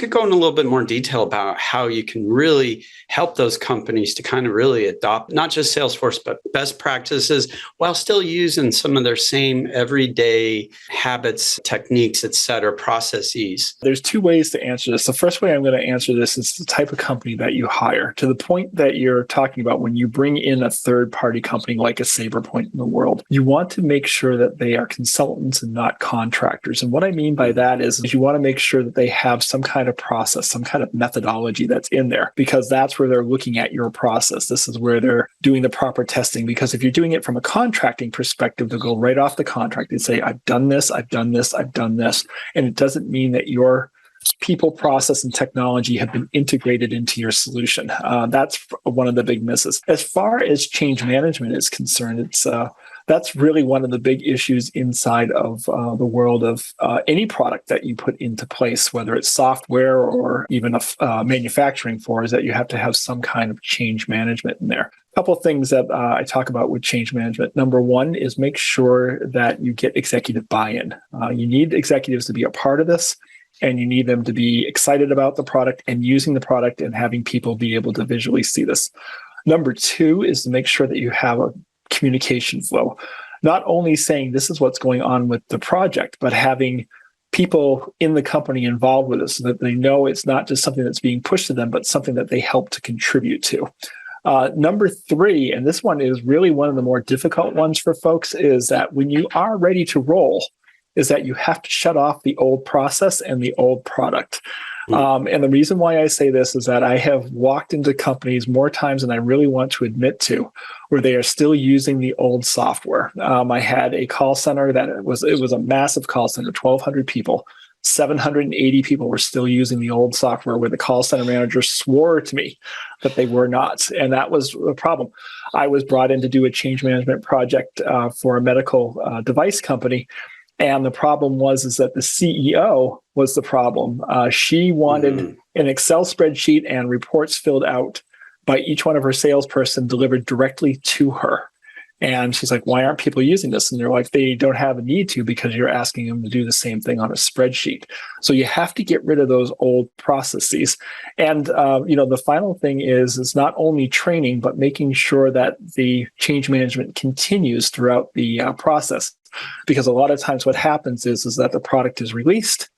could go in a little bit more detail about how you can really help those companies to kind of really adopt not just Salesforce, but best practices while still using some of their same everyday habits, techniques, et cetera, processes? There's two ways to answer this. The first way I'm going to answer this is the type of company that you hire. To the point that you're talking about, when you bring in a third-party company like a SaberPoint in the world, you want to make sure that they are consultants and not contractors. And what I mean by that is you want to make sure that they have some kind of process, some kind of methodology that's in there, because that's where they're looking at your process. This is where they're doing the proper testing. Because if you're doing it from a contracting perspective, they'll go right off the contract and say, I've done this, I've done this, I've done this. And it doesn't mean that your people, process, and technology have been integrated into your solution. That's one of the big misses. As far as change management is concerned, that's really one of the big issues inside of the world of any product that you put into place, whether it's software or even manufacturing for, is that you have to have some kind of change management in there. A couple of things that I talk about with change management. Number one is make sure that you get executive buy-in. You need executives to be a part of this, and you need them to be excited about the product and using the product and having people be able to visually see this. Number two is to make sure that you have a communication flow, not only saying this is what's going on with the project, but having people in the company involved with it so that they know it's not just something that's being pushed to them, but something that they help to contribute to. Number three, and this one is really one of the more difficult ones for folks, is that when you are ready to roll, is that you have to shut off the old process and the old product. And the reason why I say this is that I have walked into companies more times than I really want to admit to, where they are still using the old software. I had a call center that it was a massive call center, 1,200 people. 780 people were still using the old software, where the call center manager swore to me that they were not. And that was a problem. I was brought in to do a change management project for a medical device company. And the problem was that the CEO was the problem. She wanted an Excel spreadsheet and reports filled out by each one of her salesperson delivered directly to her. And she's like, why aren't people using this? And they're like, they don't have a need to, because you're asking them to do the same thing on a spreadsheet. So you have to get rid of those old processes. And, the final thing is not only training, but making sure that the change management continues throughout the process. Because a lot of times what happens is that the product is released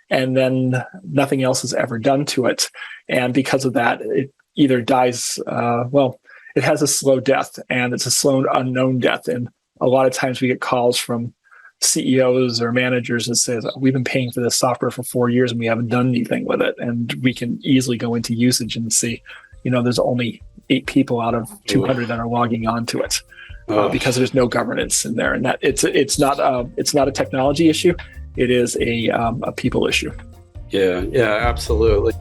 and then nothing else is ever done to it. And because of that, it either dies, it has a slow death, and it's a slow unknown death. And a lot of times we get calls from CEOs or managers that says, we've been paying for this software for 4 years and we haven't done anything with it. And we can easily go into usage and see, there's only 8 people out of 200 that are logging onto it. Because there's no governance in there, and that it's not a technology issue. It is a people issue. Yeah, absolutely.